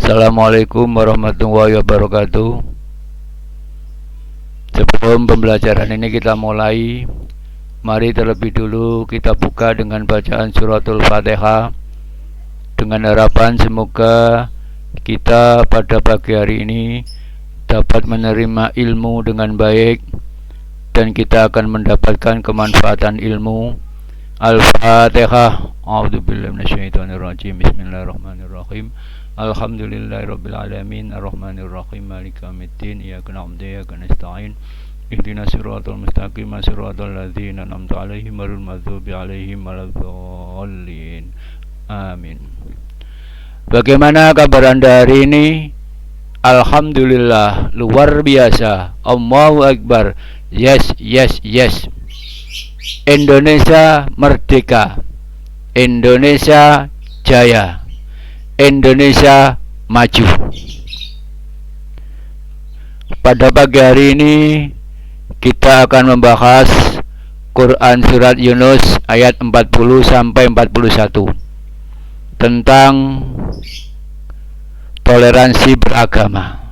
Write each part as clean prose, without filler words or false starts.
Assalamualaikum warahmatullahi wabarakatuh. Sebelum pembelajaran ini kita mulai, mari terlebih dulu kita buka dengan bacaan suratul Fatihah, dengan harapan semoga kita pada pagi hari ini dapat menerima ilmu dengan baik dan kita akan mendapatkan kemanfaatan ilmu. Al-Fatihah. A'udzubillahi minasyaitonirrajim. Bismillahirrahmanirrahim. Alhamdulillahirabbil alamin arrahmanirrahim maliki yaumiddin iyyaka na'budu wa iyyaka nasta'in ihdinas siratal mustaqim siratal ladzina an'amta 'alaihim ghairil maghdubi 'alaihim waladdallin. Amin. Bagaimana kabar Anda hari ini? Alhamdulillah, luar biasa. Allahu Akbar. Yes. Indonesia merdeka. Indonesia jaya. Indonesia maju. Pada pagi hari ini kita akan membahas Quran surat Yunus ayat 40 sampai 41 tentang toleransi beragama.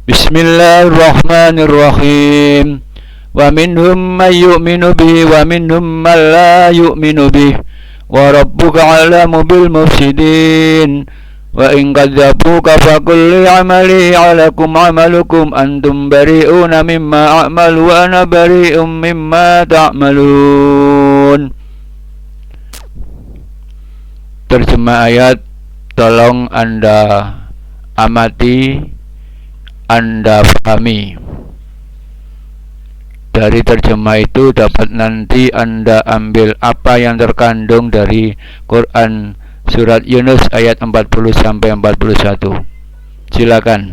Bismillahirrahmanirrahim. Wa minhum may yu'minu bihi wa minhum man la yu'minu bihi wa rabbuka 'alamu bil mufsidin wa in kadzabuka faqul li 'amali 'alakum 'amalukum antum bari'una mimma a'malu wa ana bari'un mimma ta'malun. Terjemah ayat tolong Anda amati, Anda pahami. Dari terjemah itu dapat nanti Anda ambil apa yang terkandung dari Quran surat Yunus ayat 40 sampai 41. Silakan.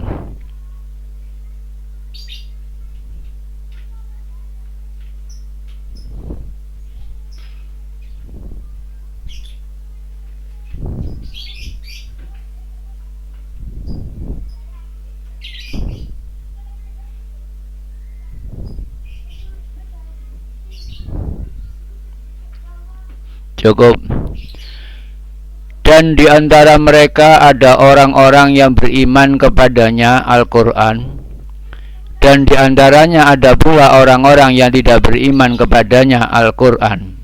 Cukup. Dan di antara mereka ada orang-orang yang beriman kepadanya Al-Quran, dan di antaranya ada pula orang-orang yang tidak beriman kepadanya Al-Quran.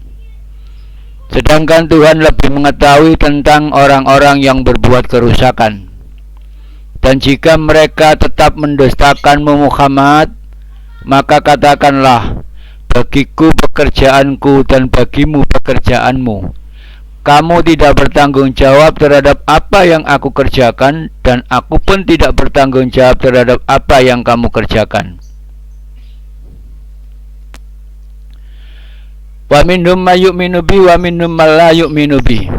Sedangkan Tuhan lebih mengetahui tentang orang-orang yang berbuat kerusakan. Dan jika mereka tetap mendustakanmu Muhammad, maka katakanlah, bagiku pekerjaanku dan bagimu pekerjaanmu. Kamu tidak bertanggung jawab terhadap apa yang aku kerjakan, dan aku pun tidak bertanggung jawab terhadap apa yang kamu kerjakan. Wa minhum may yu'minu bi wa minhum man la yu'minu bi.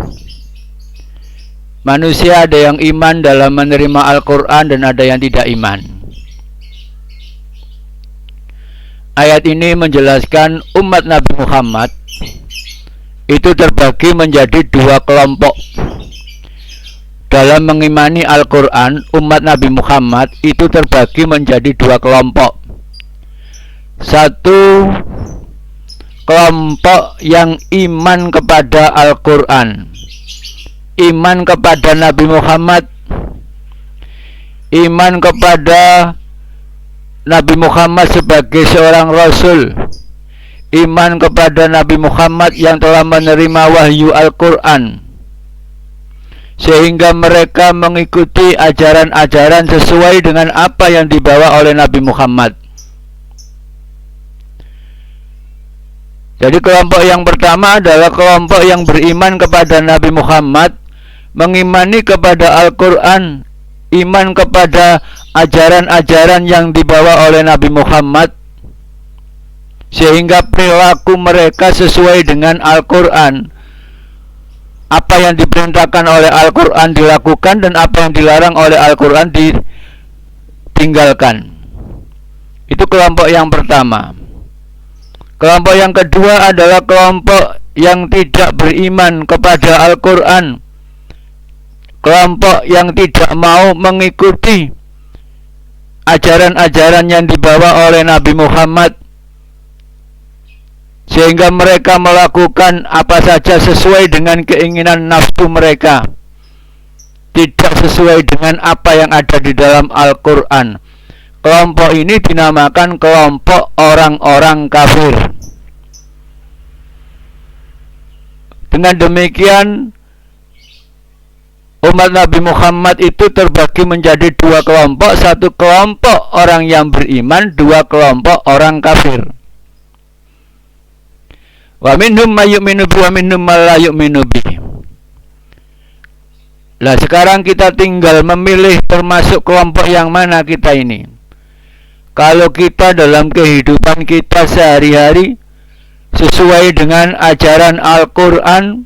Manusia ada yang iman dalam menerima Al-Quran dan ada yang tidak iman. Ayat ini menjelaskan umat Nabi Muhammad itu terbagi menjadi dua kelompok. Dalam mengimani Al-Quran, umat Nabi Muhammad itu terbagi menjadi dua kelompok. Satu kelompok yang iman kepada Al-Quran, iman kepada Nabi Muhammad, iman kepada Nabi Muhammad sebagai seorang Rasul, iman kepada Nabi Muhammad yang telah menerima wahyu Al-Quran, sehingga mereka mengikuti ajaran-ajaran sesuai dengan apa yang dibawa oleh Nabi Muhammad. Jadi kelompok yang pertama adalah kelompok yang beriman kepada Nabi Muhammad, mengimani kepada Al-Quran, iman kepada ajaran-ajaran yang dibawa oleh Nabi Muhammad, sehingga perilaku mereka sesuai dengan Al-Quran. Apa yang diperintahkan oleh Al-Quran dilakukan, dan apa yang dilarang oleh Al-Quran ditinggalkan. Itu kelompok yang pertama. Kelompok yang kedua adalah kelompok yang tidak beriman kepada Al-Quran, kelompok yang tidak mau mengikuti ajaran-ajaran yang dibawa oleh Nabi Muhammad, sehingga mereka melakukan apa saja sesuai dengan keinginan nafsu mereka. tidak sesuai dengan apa yang ada di dalam Al-Quran. Kelompok ini dinamakan kelompok orang-orang kafir. Dengan demikian, umat Nabi Muhammad itu terbagi menjadi dua kelompok. Satu kelompok orang yang beriman, dua kelompok orang kafir. Wa minhum may yu'minu bi wa minhum may la yu'minu bi. Lah sekarang kita tinggal memilih termasuk kelompok yang mana kita ini. Kalau kita dalam kehidupan kita sehari-hari sesuai dengan ajaran Al-Quran,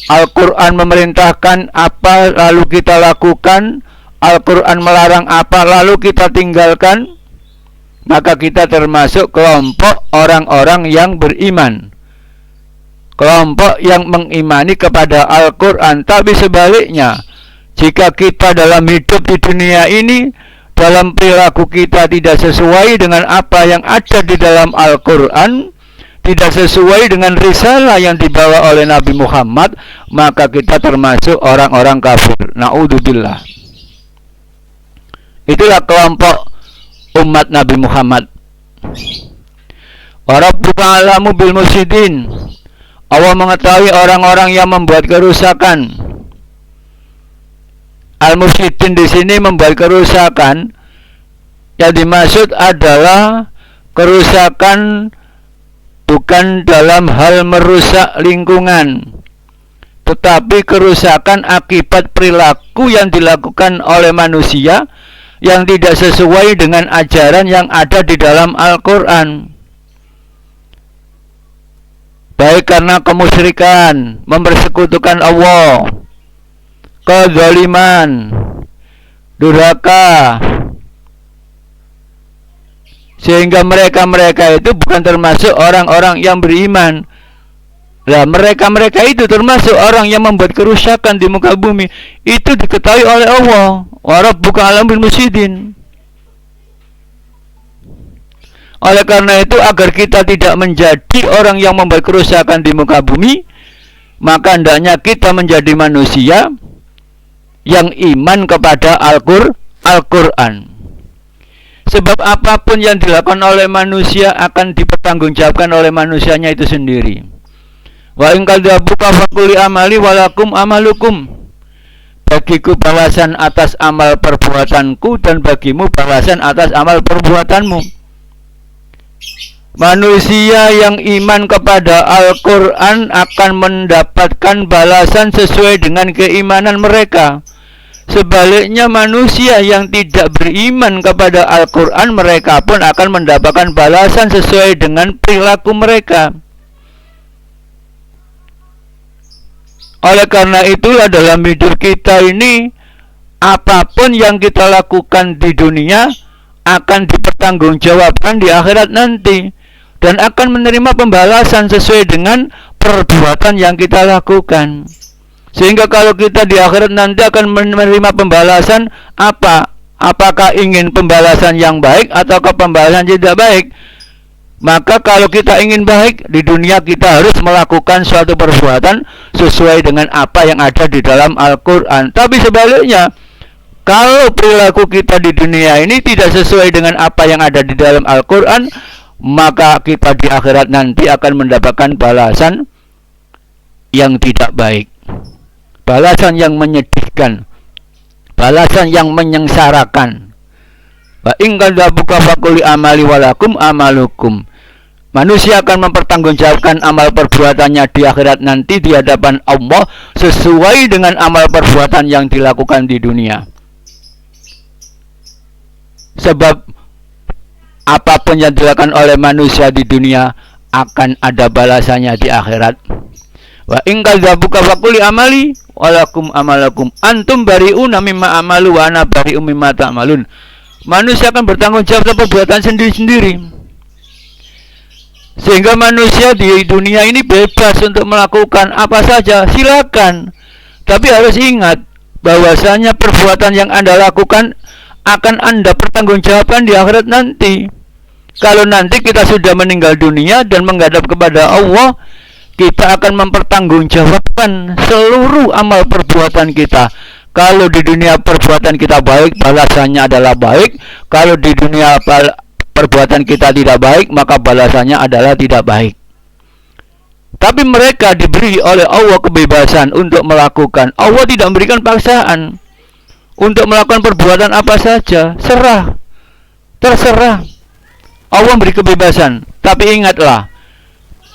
Al-Quran memerintahkan apa lalu kita lakukan, Al-Quran melarang apa lalu kita tinggalkan, maka kita termasuk kelompok orang-orang yang beriman, kelompok yang mengimani kepada Al-Quran. Tapi sebaliknya, jika kita dalam hidup di dunia ini, dalam perilaku kita tidak sesuai dengan apa yang ada di dalam Al-Quran, tidak sesuai dengan risalah yang dibawa oleh Nabi Muhammad, maka kita termasuk orang-orang kafir. Na'udzubillah. Itulah kelompok umat Nabi Muhammad. Wa rabbuka a'lamu bil mufsidin. Allah mengetahui orang-orang yang membuat kerusakan. Al-mufsidin di sini membuat kerusakan. Yang dimaksud adalah kerusakan bukan dalam hal merusak lingkungan, tetapi kerusakan akibat perilaku yang dilakukan oleh manusia yang tidak sesuai dengan ajaran yang ada di dalam Al-Quran. Baik karena kemusyrikan, mempersekutukan Allah, kezaliman, durhaka, sehingga mereka itu bukan termasuk orang-orang yang beriman. Nah, mereka itu termasuk orang yang membuat kerusakan di muka bumi. Itu diketahui oleh Allah. Wa rabbuka a'lamu bil mufsidin. Oleh karena itu, agar kita tidak menjadi orang yang membuat kerusakan di muka bumi, maka hendaknya kita menjadi manusia yang iman kepada Al-Quran. Sebab apapun yang dilakukan oleh manusia akan dipertanggungjawabkan oleh manusianya itu sendiri. Wa in kadzabuka faqul amali walakum amalukum. Bagiku balasan atas amal perbuatanku dan bagimu balasan atas amal perbuatanmu. Manusia yang iman kepada Al-Quran akan mendapatkan balasan sesuai dengan keimanan mereka. Sebaliknya, manusia yang tidak beriman kepada Al-Quran, mereka pun akan mendapatkan balasan sesuai dengan perilaku mereka. Oleh karena itulah dalam hidup kita ini, apapun yang kita lakukan di dunia akan dipertanggungjawabkan di akhirat nanti, dan akan menerima pembalasan sesuai dengan perbuatan yang kita lakukan. Sehingga kalau kita di akhirat nanti akan menerima pembalasan apa? Apakah ingin pembalasan yang baik ataukah pembalasan tidak baik? Maka kalau kita ingin baik, di dunia kita harus melakukan suatu perbuatan sesuai dengan apa yang ada di dalam Al-Quran. Tapi sebaliknya, kalau perilaku kita di dunia ini tidak sesuai dengan apa yang ada di dalam Al-Quran, maka kita di akhirat nanti akan mendapatkan balasan yang tidak baik, balasan yang menyedihkan, balasan yang menyengsarakan. Wa in kadzabuka faqul amali walakum amalukum. Manusia akan mempertanggungjawabkan amal perbuatannya di akhirat nanti di hadapan Allah sesuai dengan amal perbuatan yang dilakukan di dunia. Sebab apapun yang dilakukan oleh manusia di dunia akan ada balasannya di akhirat. Wa in kadzabuka faqul amali walakum amalakum antum bari'una mimma amalu wa ana bari'um mimma ta'malun. Manusia akan bertanggung jawab atas perbuatan sendiri-sendiri. Sehingga manusia di dunia ini bebas untuk melakukan apa saja, silakan. Tapi harus ingat bahwasanya perbuatan yang Anda lakukan akan Anda pertanggungjawabkan di akhirat nanti. Kalau nanti kita sudah meninggal dunia dan menghadap kepada Allah, kita akan mempertanggungjawabkan seluruh amal perbuatan kita. Kalau di dunia perbuatan kita baik, balasannya adalah baik. Kalau di dunia perbuatan kita tidak baik, maka balasannya adalah tidak baik. Tapi mereka diberi oleh Allah kebebasan untuk melakukan. Allah tidak memberikan paksaan untuk melakukan perbuatan apa saja. Terserah. Allah memberi kebebasan. Tapi ingatlah,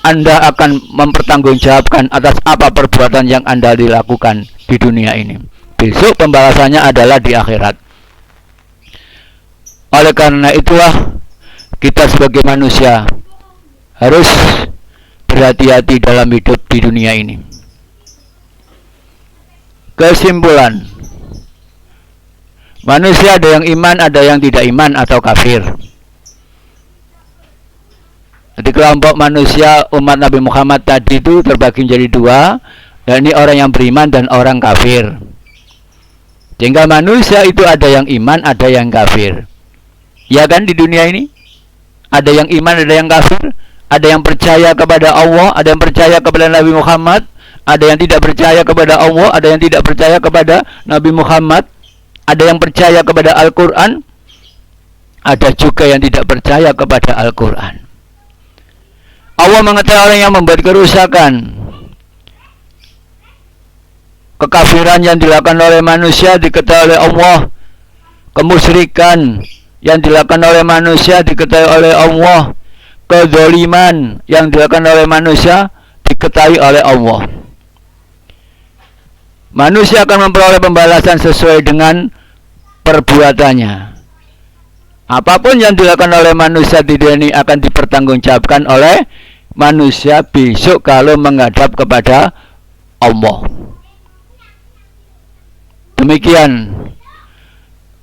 Anda akan mempertanggungjawabkan atas apa perbuatan yang Anda dilakukan di dunia ini. Besok pembalasannya adalah di akhirat. Oleh karena itulah kita sebagai manusia harus berhati-hati dalam hidup di dunia ini. Kesimpulan, manusia ada yang iman, ada yang tidak iman atau kafir. Jadi kelompok manusia umat Nabi Muhammad tadi itu terbagi menjadi dua, yakni orang yang beriman dan orang kafir. Sehingga manusia itu ada yang iman, ada yang kafir. Ya kan, di dunia ini ada yang iman, ada yang kafir. Ada yang percaya kepada Allah, ada yang percaya kepada Nabi Muhammad, ada yang tidak percaya kepada Allah, ada yang tidak percaya kepada Nabi Muhammad, ada yang percaya kepada Al-Quran, ada juga yang tidak percaya kepada Al-Quran. Allah mengetahui orang yang membuat kerusakan, kekafiran yang dilakukan oleh manusia diketahui oleh Allah, kemusyrikan yang dilakukan oleh manusia diketahui oleh Allah, kezaliman yang dilakukan oleh manusia diketahui oleh Allah. Manusia akan memperoleh pembalasan sesuai dengan perbuatannya. Apapun yang dilakukan oleh manusia di dunia ini akan dipertanggungjawabkan oleh manusia besok kalau menghadap kepada Allah. Demikian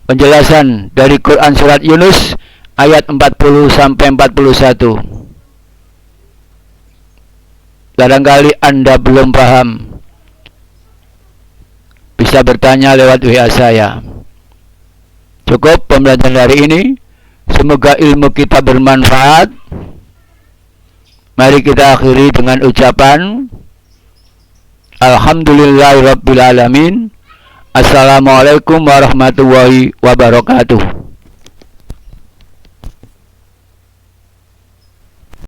penjelasan dari Quran surat Yunus ayat 40 sampai 41. Barangkali Anda belum paham, bisa bertanya lewat WA saya. Cukup pembelajaran hari ini. Semoga ilmu kita bermanfaat. Mari kita akhiri dengan ucapan Alhamdulillahirabbil alamin. Assalamualaikum warahmatullahi wabarakatuh.